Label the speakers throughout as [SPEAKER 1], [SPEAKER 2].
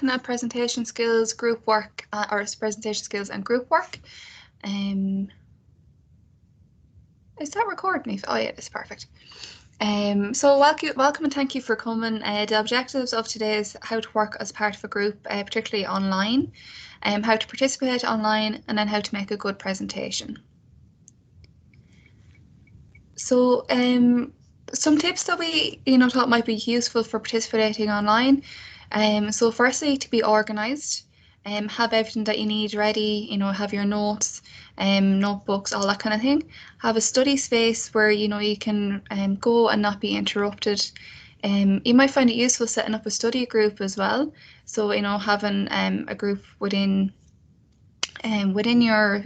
[SPEAKER 1] looking at presentation skills, group work, or presentation skills and group work. Is that recording, Aoife? Oh yeah, it's perfect. So welcome and thank you for coming. The objectives of today is how to work as part of a group, particularly online, how to participate online, and then how to make a good presentation. So some tips that we thought might be useful for participating online. So firstly, to be organised. Have everything that you need ready, have your notes, notebooks, all that kind of thing. Have a study space where you can go and not be interrupted. You might find it useful setting up a study group as well. So having a group within your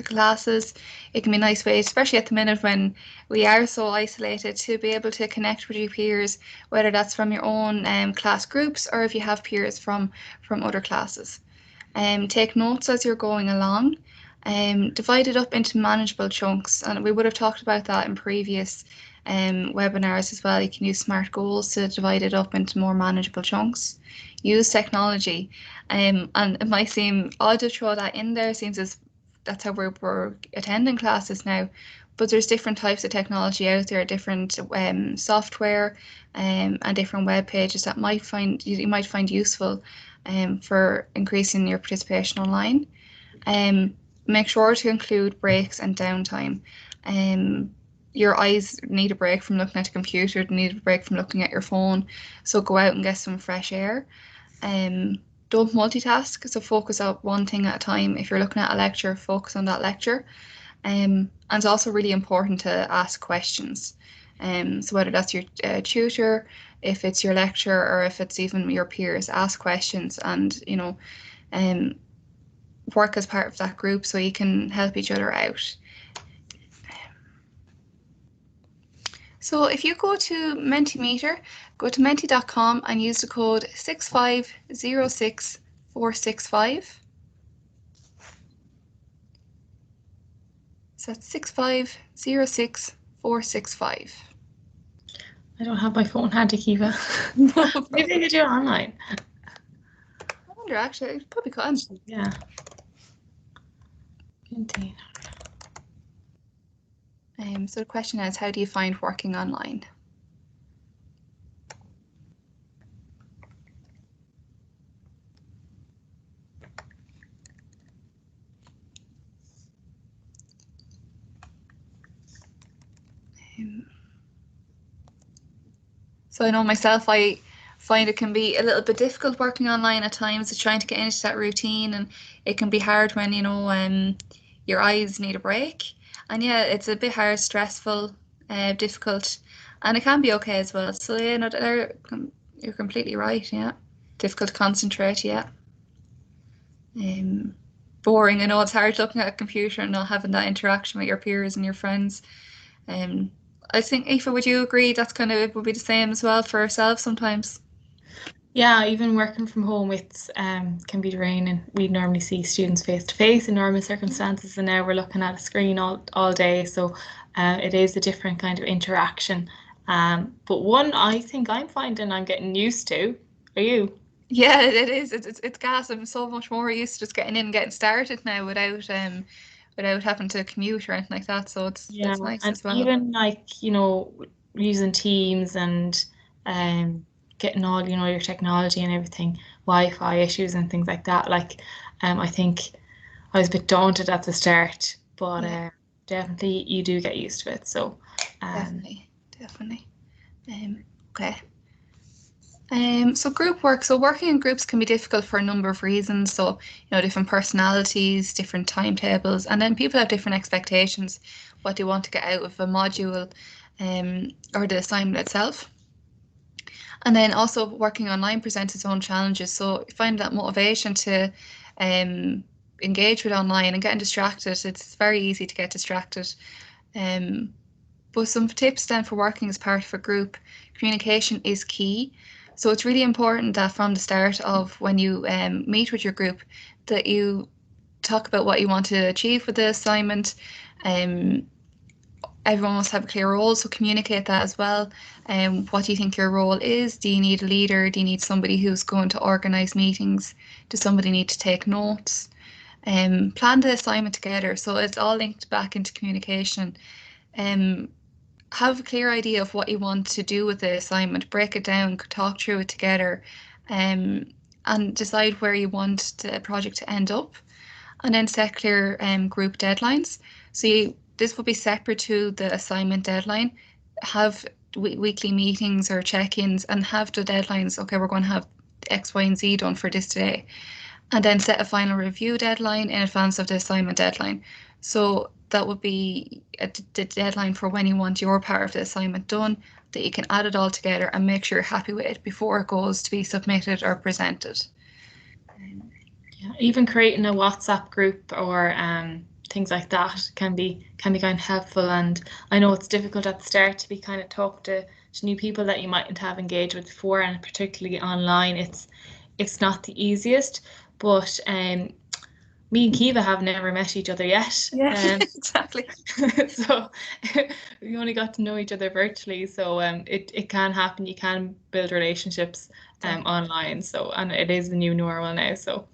[SPEAKER 1] classes. It can be a nice way, especially at the minute when we are so isolated, to be able to connect with your peers, whether that's from your own class groups or if you have peers from other classes. Take notes as you're going along. Divide it up into manageable chunks, and we would have talked about that in previous webinars as well. You can use SMART goals to divide it up into more manageable chunks. Use technology, and it might seem odd to throw that in there, since that's how we're attending classes now, but there's different types of technology out there, different software and different web pages that you might find useful for increasing your participation online. Make sure to include breaks and downtime. Your eyes need a break from looking at the computer, they need a break from looking at your phone, so go out and get some fresh air. Don't multitask, so focus on one thing at a time. If you're looking at a lecture, focus on that lecture. And it's also really important to ask questions. So whether that's your tutor, if it's your lecturer, or if it's even your peers, ask questions and work as part of that group so you can help each other out. So if you go to Mentimeter, go to menti.com and use the code 6506465. So that's 6506465.
[SPEAKER 2] I don't have my phone handy, Keeva. Maybe I could do it online.
[SPEAKER 1] I wonder, actually, I probably could.
[SPEAKER 2] Yeah. Container.
[SPEAKER 1] So the question is, how do you find working online? So I know myself, I find it can be a little bit difficult working online at times, trying to get into that routine, and it can be hard when your eyes need a break. And yeah, it's a bit hard, stressful, difficult, and it can be okay as well. So yeah, no, you're completely right. Yeah, difficult to concentrate. Yeah, boring. I know it's hard looking at a computer and not having that interaction with your peers and your friends. I think, Aoife, would you agree that's kind of, it would be the same as well for ourselves sometimes?
[SPEAKER 2] Yeah, even working from home, it's can be draining. We normally see students face to face in normal circumstances, and now we're looking at a screen all day. So it is a different kind of interaction. But one I think I'm finding I'm getting used to. Are you?
[SPEAKER 1] Yeah, it is. It's gas. I'm so much more used to just getting in and getting started now without having to commute or anything like that. So
[SPEAKER 2] Yeah,
[SPEAKER 1] it's nice
[SPEAKER 2] and
[SPEAKER 1] as well.
[SPEAKER 2] even like, using Teams and getting all, your technology and everything, Wi-Fi issues and things like that. Like, I think I was a bit daunted at the start, but
[SPEAKER 1] Yeah,
[SPEAKER 2] definitely you do get used to it. So,
[SPEAKER 1] definitely. Okay. So group work. So working in groups can be difficult for a number of reasons. So, different personalities, different timetables, and then people have different expectations, what they want to get out of a module, or the assignment itself. And then also working online presents its own challenges. So you find that motivation to engage with online and getting distracted. It's very easy to get distracted. But some tips then for working as part of a group: communication is key. So it's really important that from the start of when you meet with your group, that you talk about what you want to achieve with the assignment, everyone must have a clear role, so communicate that as well. What do you think your role is? Do you need a leader? Do you need somebody who's going to organise meetings? Does somebody need to take notes? Plan the assignment together, so it's all linked back into communication. Um, have a clear idea of what you want to do with the assignment, break it down, talk through it together, um, and decide where you want the project to end up, and then set clear group deadlines. So this will be separate to the assignment deadline. Have weekly meetings or check-ins and have the deadlines. Okay, we're going to have X, Y, and Z done for this today, and then set a final review deadline in advance of the assignment deadline. So that would be the deadline for when you want your part of the assignment done, that you can add it all together and make sure you're happy with it before it goes to be submitted or presented.
[SPEAKER 2] Yeah, even creating a WhatsApp group or things like that can be kind of helpful. And I know it's difficult at the start to be kind of talk to new people that you mightn't have engaged with before, and particularly online, it's not the easiest. But me and Kiva have never met each other yet.
[SPEAKER 1] Yeah, exactly.
[SPEAKER 2] So we only got to know each other virtually. So it can happen. You can build relationships online. So, and it is the new normal now. So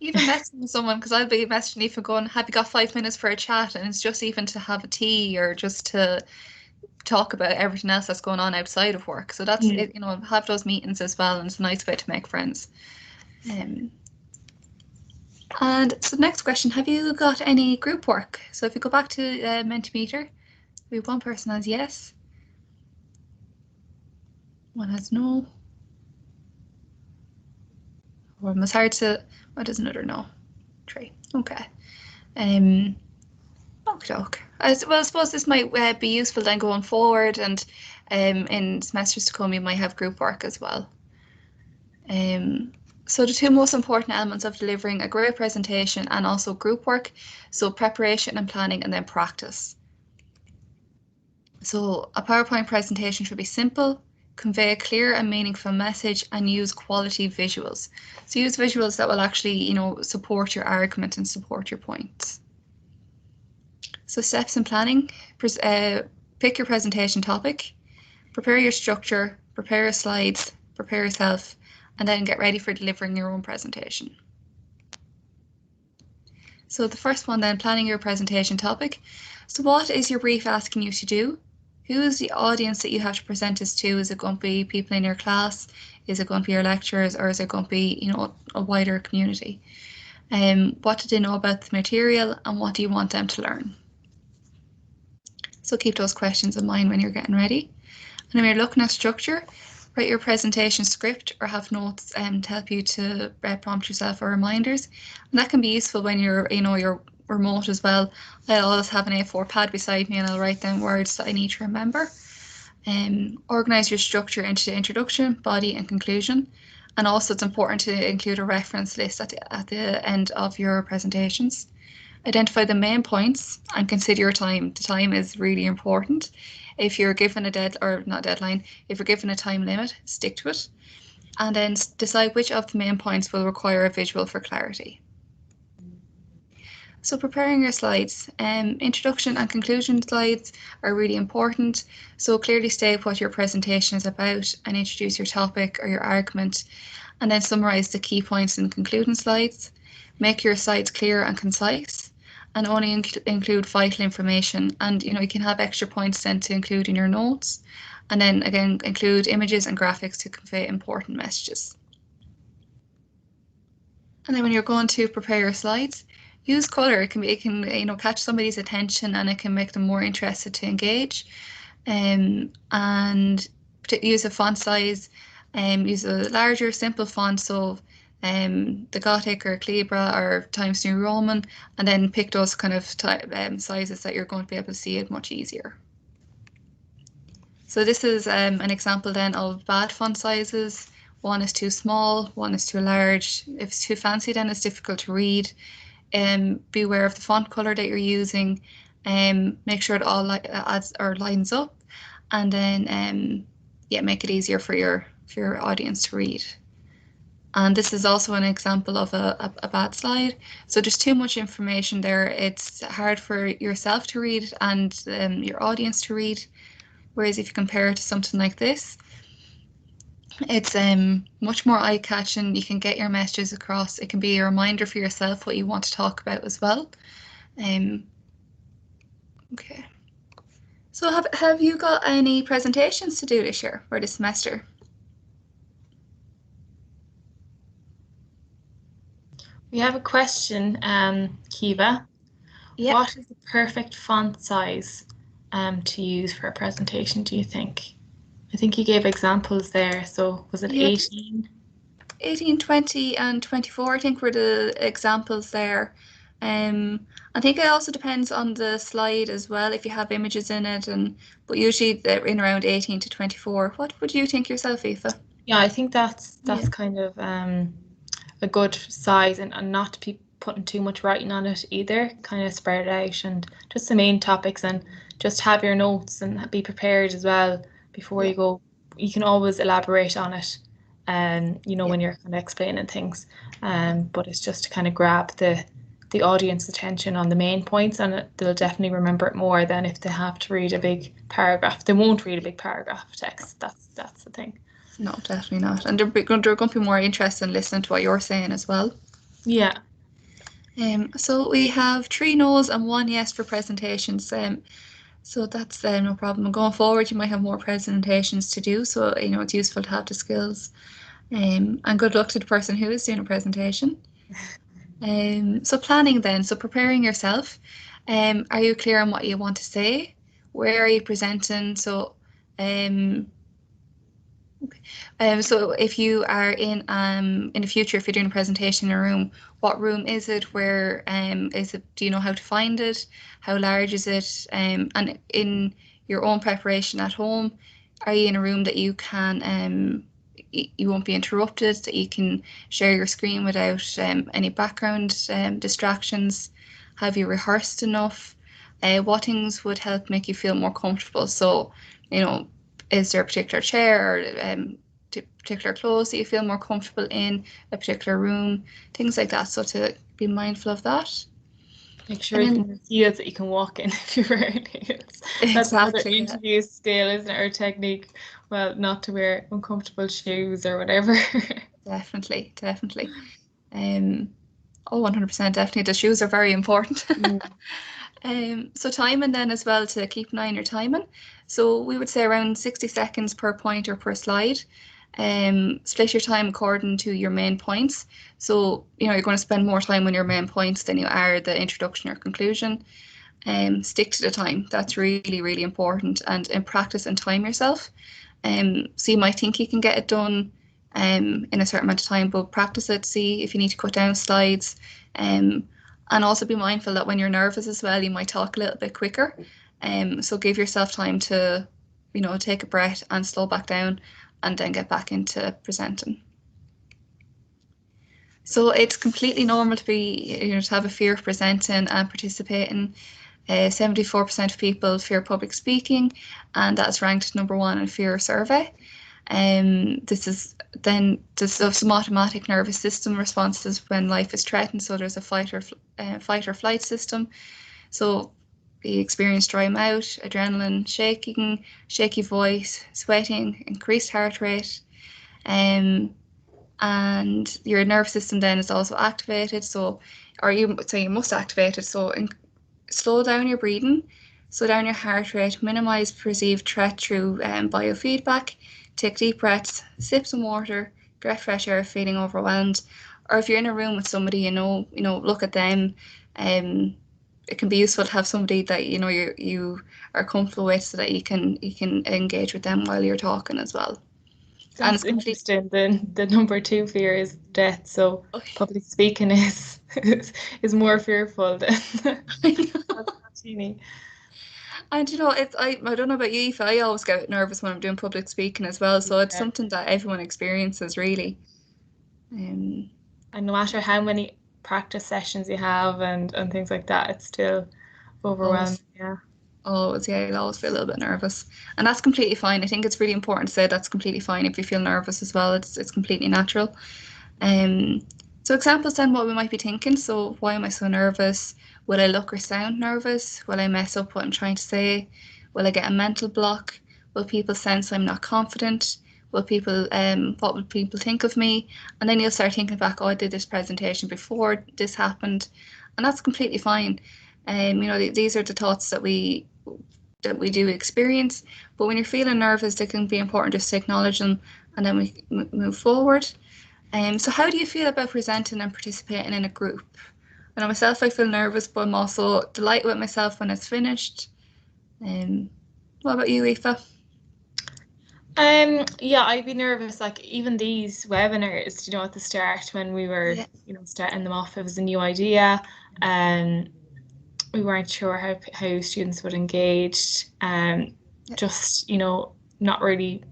[SPEAKER 1] Even messaging someone, because I'll be messaging Aoife going, have you got 5 minutes for a chat? And it's just even to have a tea or just to talk about everything else that's going on outside of work. So that's
[SPEAKER 2] mm.
[SPEAKER 1] it, have those meetings as well, and it's a nice way to make friends. Um, and so the next question, have you got any group work? So if you go back to Mentimeter, we have one person has yes, one has no, or it's hard to, what is another no? 3. Okay. Um, okay, okay. Well, I suppose this might be useful then going forward, and in semesters to come, you might have group work as well. So the two most important elements of delivering a great presentation and also group work, so preparation and planning, and then practice. So a PowerPoint presentation should be simple, convey a clear and meaningful message, and use quality visuals. So use visuals that will actually, support your argument and support your points. So steps in planning, pick your presentation topic, prepare your structure, prepare your slides, prepare yourself, and then get ready for delivering your own presentation. So the first one then, planning your presentation topic. So what is your brief asking you to do? Who is the audience that you have to present this to? Is it going to be people in your class? Is it going to be your lecturers, or is it going to be, a wider community? What do they know about the material, and what do you want them to learn? So keep those questions in mind when you're getting ready. And when you're looking at structure, write your presentation script or have notes to help you to prompt yourself or reminders. And that can be useful when you're remote as well. I always have an A4 pad beside me and I'll write down words that I need to remember. Organize your structure into the introduction, body, and conclusion. And also, it's important to include a reference list at the end of your presentations. Identify the main points and consider your time. The time is really important. If you're given a deadline, if you're given a time limit, stick to it. And then decide which of the main points will require a visual for clarity. So preparing your slides, introduction and conclusion slides are really important. So clearly state what your presentation is about and introduce your topic or your argument, and then summarize the key points in concluding slides. Make your slides clear and concise, and only include vital information. And you can have extra points then to include in your notes, and then again include images and graphics to convey important messages. And then when you're going to prepare your slides, use color. It can catch somebody's attention, and it can make them more interested to engage. And use a font size, use a larger, simple font. So the Gothic or Calibra or Times New Roman, and then pick those kind of sizes that you're going to be able to see it much easier. So this is an example then of bad font sizes. One is too small, one is too large. If it's too fancy, then it's difficult to read. Be aware of the font color that you're using. Make sure it all adds or lines up, and then make it easier for your audience to read. And this is also an example of a bad slide. So there's too much information there. It's hard for yourself to read and your audience to read. Whereas if you compare it to something like this, it's much more eye-catching. You can get your messages across. It can be a reminder for yourself what you want to talk about as well. Um, okay. So have you got any presentations to do this year or this semester?
[SPEAKER 2] We have a question, Keeva.
[SPEAKER 1] Yeah.
[SPEAKER 2] What is the perfect font size to use for a presentation, do you think? I think you gave examples there. So was it
[SPEAKER 1] Yeah.
[SPEAKER 2] 18?
[SPEAKER 1] 18, 20, and 24, I think were the examples there. I think it also depends on the slide as well, if you have images in it, but usually they're in around 18 to 24. What would you think yourself, Aoife?
[SPEAKER 2] Yeah, I think that's
[SPEAKER 1] Yeah.
[SPEAKER 2] kind of a good size, and not to be putting too much writing on it either. Kind of spread it out and just the main topics, and just have your notes and be prepared as well before
[SPEAKER 1] Yeah.
[SPEAKER 2] you go. You can always elaborate on it,
[SPEAKER 1] Yeah.
[SPEAKER 2] when you're kind of explaining things. But it's just to kind of grab the audience attention on the main points, and they'll definitely remember it more than if they have to read a big paragraph. They won't read a big paragraph of text. That's the thing.
[SPEAKER 1] No, definitely not. And they're going to be more interested in listening to what you're saying as well.
[SPEAKER 2] Yeah.
[SPEAKER 1] So we have three no's and one yes for presentations. So that's no problem. And going forward, you might have more presentations to do. So, it's useful to have the skills. And good luck to the person who is doing a presentation. So planning then, so preparing yourself. Are you clear on what you want to say? Where are you presenting? Um, so if you are in the future, if you're doing a presentation in a room, what room is it? Where is it? Do you know how to find it? How large is it? And in your own preparation at home, are you in a room that you can you won't be interrupted, that you can share your screen without any background distractions? Have you rehearsed enough? What things would help make you feel more comfortable? So, you know, is there a particular chair or particular clothes that you feel more comfortable in, a particular room, things like that. So to be mindful of that.
[SPEAKER 2] Make sure
[SPEAKER 1] And
[SPEAKER 2] you
[SPEAKER 1] then
[SPEAKER 2] can heels that you can walk in if you're wearing heels. That's another
[SPEAKER 1] exactly, yeah,
[SPEAKER 2] interview skill, isn't it? Or technique. Well, not to wear uncomfortable shoes or whatever.
[SPEAKER 1] definitely, definitely. Um, oh, 100% definitely. The shoes are very important.
[SPEAKER 2] Mm.
[SPEAKER 1] So timing then as well, to keep an eye on your timing. So we would say around 60 seconds per point or per slide. Split your time according to your main points. So, you're going to spend more time on your main points than you are the introduction or conclusion. Stick to the time. That's really, really important. And in practice and time yourself. So you might think you can get it done in a certain amount of time, but practice it, see if you need to cut down slides. And also be mindful that when you're nervous as well, you might talk a little bit quicker. So give yourself time to, take a breath and slow back down and then get back into presenting. So it's completely normal to be, to have a fear of presenting and participating. 74% of people fear public speaking, and that's ranked number one in fear survey. This is some automatic nervous system responses when life is threatened. So there's a fight or flight system. So you experience dry mouth, adrenaline, shaking, shaky voice, sweating, increased heart rate, and your nervous system then is also activated. You must activate it. So slow down your breathing, slow down your heart rate, minimize perceived threat through biofeedback, take deep breaths, sip some water, get fresh air if feeling overwhelmed. Or if you're in a room with somebody, look at them. It can be useful to have somebody that you are comfortable with, so that you can engage with them while you're talking as well. And
[SPEAKER 2] That's
[SPEAKER 1] it's complete.
[SPEAKER 2] interesting. The number two fear is death. So public speaking is more fearful than that's teeny.
[SPEAKER 1] And I don't know about you, if I always get nervous when I'm doing public speaking as well. So it's
[SPEAKER 2] Yeah.
[SPEAKER 1] something that everyone experiences really. Um,
[SPEAKER 2] And no matter how many practice sessions you have and things like that, it's still overwhelming.
[SPEAKER 1] always,
[SPEAKER 2] Yeah.
[SPEAKER 1] always, yeah, you'll always feel a little bit nervous, and that's completely fine. I think it's really important to say that's completely fine if you feel nervous as well. It's completely natural. So examples then what we might be thinking. So why am I so nervous? Will I look or sound nervous? Will I mess up what I'm trying to say? Will I get a mental block? Will people sense I'm not confident? What will people think of me? And then you'll start thinking back, oh, I did this presentation before this happened, and that's completely fine. These are the thoughts that we do experience. But when you're feeling nervous, it can be important just to acknowledge them, and then we move forward. So how do you feel about presenting and participating in a group? I know myself, I feel nervous, but I'm also delighted with myself when it's finished. What about you, Aoife?
[SPEAKER 2] Yeah, I'd be nervous, like even these webinars, at the start when we were,
[SPEAKER 1] Yeah,
[SPEAKER 2] starting them off, it was a new idea. We weren't sure how students would engage.
[SPEAKER 1] yeah,
[SPEAKER 2] Just, not really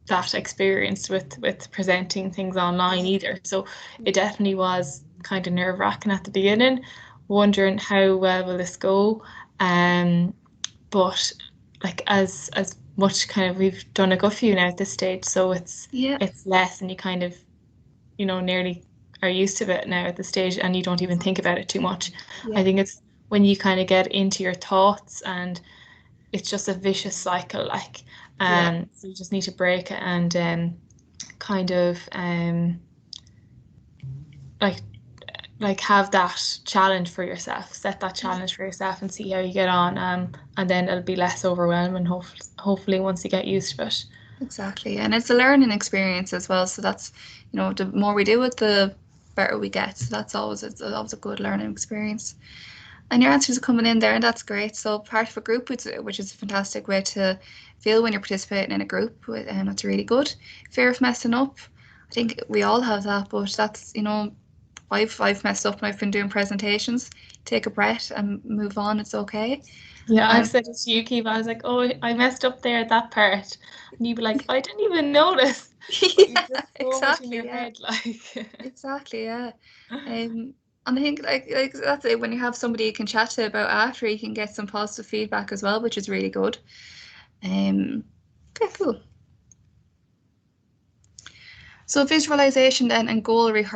[SPEAKER 2] that experienced with presenting things online
[SPEAKER 1] yeah,
[SPEAKER 2] either. So it definitely was kind of nerve-wracking at the beginning, wondering how well will this go. But like as much kind of we've done a good few now at this stage, so
[SPEAKER 1] yeah,
[SPEAKER 2] it's less, and you kind of nearly are used to it now at this stage, and you don't even think about it too much. I
[SPEAKER 1] yeah,
[SPEAKER 2] think it's when you kind of get into your thoughts, and it's just a vicious cycle, like
[SPEAKER 1] yeah,
[SPEAKER 2] so you just need to break it, and kind of like have that challenge for yourself, set that
[SPEAKER 1] yeah.
[SPEAKER 2] challenge for yourself, and see how you get on, and then it'll be less overwhelming, hopefully once you get used to it.
[SPEAKER 1] Exactly. And it's a learning experience as well. So that's, the more we do it, the better we get. So it's always a good learning experience. And your answers are coming in there, and that's great. So part of a group, which is a fantastic way to feel when you're participating in a group, and that's really good. Fear of messing up. I think we all have that, but that's, I've messed up when I've been doing presentations. Take a breath and move on. It's okay.
[SPEAKER 2] Yeah, I've
[SPEAKER 1] And
[SPEAKER 2] said it to you, Keeva. I was like, oh, I messed up there at that part. And you'd be like, I didn't even notice. But you're
[SPEAKER 1] yeah,
[SPEAKER 2] just so much in
[SPEAKER 1] exactly.
[SPEAKER 2] your
[SPEAKER 1] Yeah,
[SPEAKER 2] head, like.
[SPEAKER 1] exactly. Yeah. And I think like that's it. When you have somebody you can chat to about after, you can get some positive feedback as well, which is really good. Um, okay, cool. So visualization then and goal rehearsal.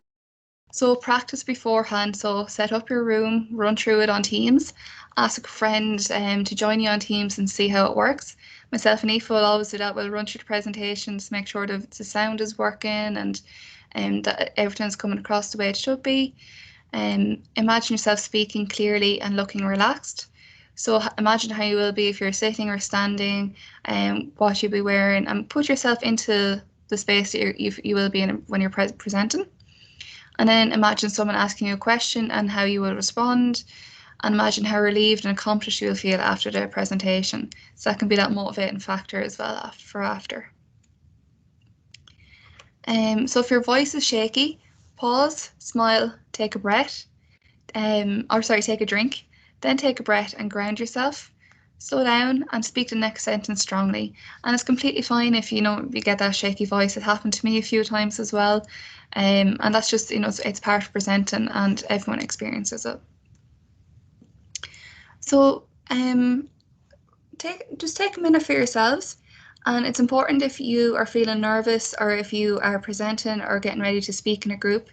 [SPEAKER 1] So practice beforehand. So set up your room, run through it on Teams, ask a friend to join you on Teams and see how it works. Myself and Aoife will always do that. We'll run through the presentations, make sure the sound is working and that everything's coming across the way it should be. Imagine yourself speaking clearly and looking relaxed. So imagine how you will be if you're sitting or standing, what you'll be wearing, and put yourself into the space that you will be in when you're presenting. And then imagine someone asking you a question and how you will respond. And imagine how relieved and accomplished you will feel after the presentation. So that can be that motivating factor as well after. So if your voice is shaky, pause, smile, take a breath, or sorry, take a drink, then take a breath and ground yourself. Slow down and speak the next sentence strongly. And it's completely fine if you get that shaky voice. It happened to me a few times as well. And that's just, it's part of presenting and everyone experiences it. So take a minute for yourselves. And it's important if you are feeling nervous or if you are presenting or getting ready to speak in a group,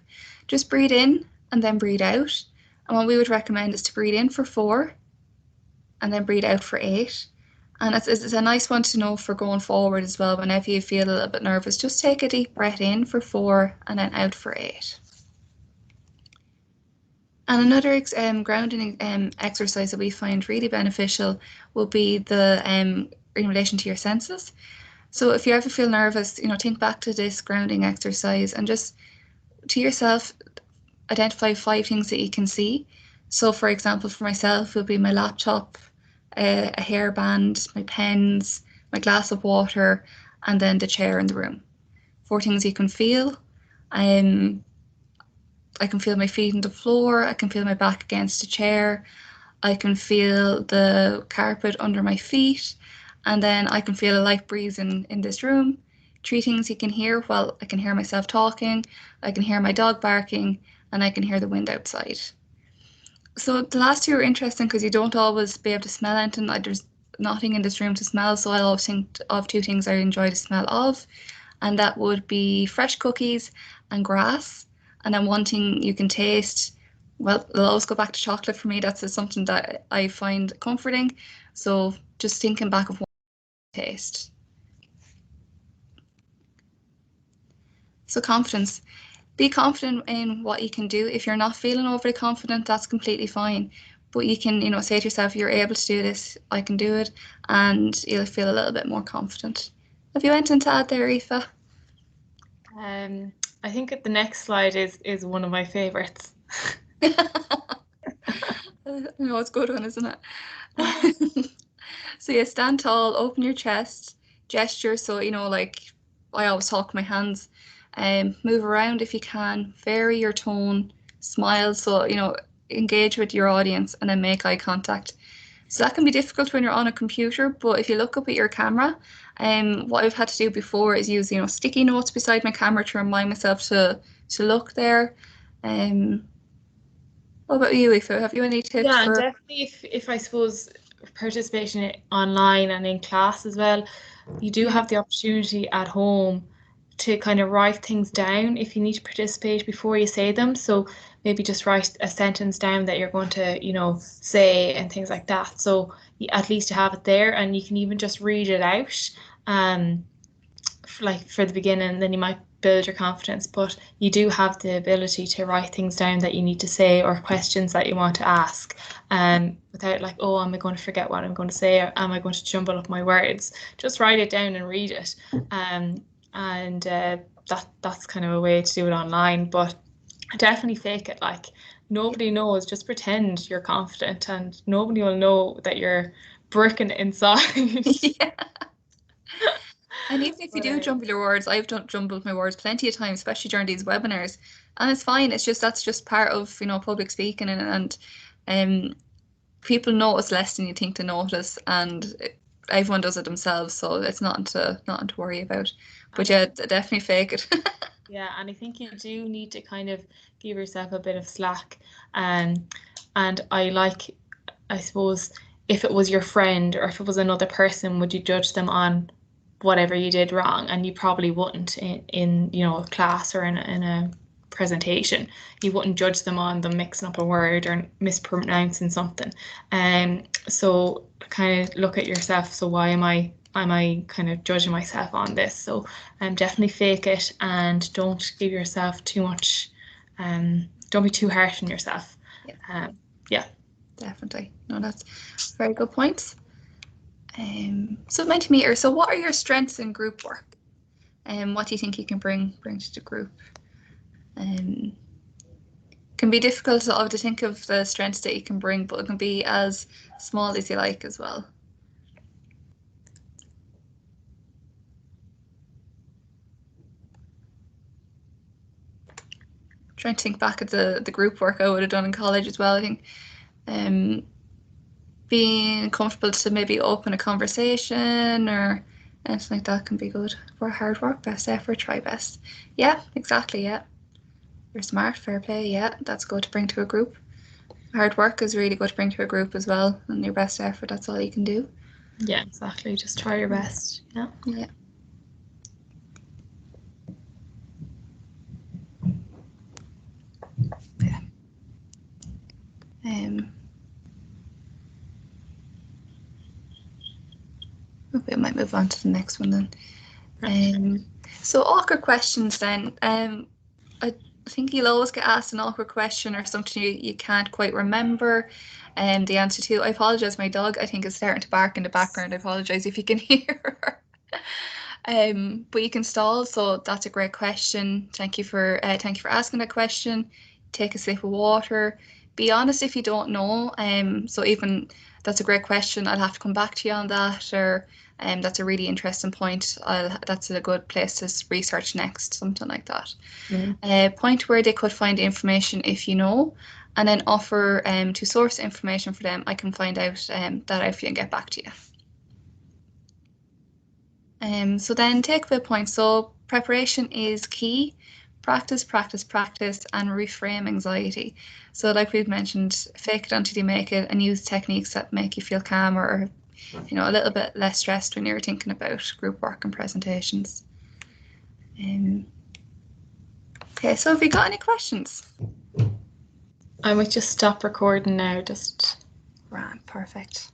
[SPEAKER 1] just breathe in and then breathe out. And what we would recommend is to breathe in for 4 and then breathe out for 8. And it's a nice one to know for going forward as well. Whenever you feel a little bit nervous, just take a deep breath in for 4 and then out for 8. And another grounding exercise that we find really beneficial will be the in relation to your senses. So if you ever feel nervous, think back to this grounding exercise and just to yourself identify 5 things that you can see. So for example, for myself, it would be my laptop, a hairband, my pens, my glass of water, and then the chair in the room. 4 things you can feel. Um, I can feel my feet on the floor. I can feel my back against a chair. I can feel the carpet under my feet. And then I can feel a light breeze in this room. 3 things you can hear. Well, I can hear myself talking. I can hear my dog barking. And I can hear the wind outside. So the last 2 are interesting because you don't always be able to smell anything. Like there's nothing in this room to smell. So I always think of 2 things I enjoy the smell of. And that would be fresh cookies and grass. And then one thing you can taste, well, it'll always go back to chocolate for me. That's something that I find comforting. So just thinking back of what taste. So confidence. Be confident in what you can do. If you're not feeling overly confident, that's completely fine. But you can, say to yourself, you're able to do this, I can do it, and you'll feel a little bit more confident. Have you anything to add there, Aoife?
[SPEAKER 2] I think the next slide is one of my favorites.
[SPEAKER 1] No, it's a good one, isn't it? So yeah, stand tall, open your chest, gesture. So, like I always talk with my hands, move around if you can, vary your tone, smile. So, engage with your audience and then make eye contact. So that can be difficult when you're on a computer, but if you look up at your camera, what I've had to do before is use, sticky notes beside my camera to remind myself to look there. What about you, Aoife? Have you any tips
[SPEAKER 2] Yeah, and
[SPEAKER 1] for?
[SPEAKER 2] definitely if I suppose participating online and in class as well, you do
[SPEAKER 1] Yeah.
[SPEAKER 2] have the opportunity at home to kind of write things down if you need to participate before you say them. So maybe just write a sentence down that you're going to, say and things like that. So at least you have it there, and you can even just read it out. Like for the beginning, then you might build your confidence, but you do have the ability to write things down that you need to say or questions that you want to ask, without like, oh, am I going to forget what I'm going to say, or am I going to jumble up my words? Just write it down and read it. And that's kind of a way to do it online, but definitely fake it. Like nobody knows, just pretend you're confident and nobody will know that you're bricking inside.
[SPEAKER 1] Yeah. And even if you
[SPEAKER 2] But
[SPEAKER 1] do jumble your words, I've jumbled my words plenty of times, especially during these webinars, and it's fine. It's just that's just part of public speaking, and people notice less than you think to notice, and everyone does it themselves, so it's nothing to worry about. But
[SPEAKER 2] and I
[SPEAKER 1] yeah,
[SPEAKER 2] think
[SPEAKER 1] definitely fake it.
[SPEAKER 2] Yeah, and I think you do need to kind of give yourself a bit of slack. Um, and I suppose, if it was your friend or if it was another person, would you judge them on whatever you did wrong? And you probably wouldn't in a class or in a presentation. You wouldn't judge them on them mixing up a word or mispronouncing something. So kind of look at yourself. So why am I kind of judging myself on this? So definitely fake it and don't give yourself too much. Don't be too harsh on yourself.
[SPEAKER 1] Yeah,
[SPEAKER 2] Yeah.
[SPEAKER 1] definitely. No, that's very good points. So Mentimeter, so what are your strengths in group work? And what do you think you can bring to the group? Um, can be difficult to think of the strengths that you can bring, but it can be as small as you like as well. Trying to think back at the group work I would have done in college as well. I think um, being comfortable to maybe open a conversation or anything like that can be good. For hard work, best effort, try best. Yeah, exactly. Yeah, you're smart, fair play. Yeah, that's good to bring to a group. Hard work is really good to bring to a group as well, and your best effort. That's all you can do.
[SPEAKER 2] Yeah, exactly. Just try your best. Yeah.
[SPEAKER 1] Yeah. Yeah. Um, okay, I might move on to the next one then. So awkward questions then. I think you'll always get asked an awkward question or something you can't quite remember the answer to. I apologize, my dog I think is starting to bark in the background. I apologize if you can hear her. But you can stall, so that's a great question. Thank you for asking that question. Take a sip of water. Be honest if you don't know. So even that's a great question. I'll have to come back to you on that, or that's a really interesting point. That's a good place to research next, something like that. Point where they could find information if you know, and then offer to source information for them. I can find out that if you and get back to you. So then take the point. So preparation is key. Practice, practice, practice, and reframe anxiety. So like we've mentioned, fake it until you make it, and use techniques that make you feel calmer or a little bit less stressed when you're thinking about group work and presentations. Okay, so have you got any questions?
[SPEAKER 2] I might just stop recording now, just.
[SPEAKER 1] Right, perfect.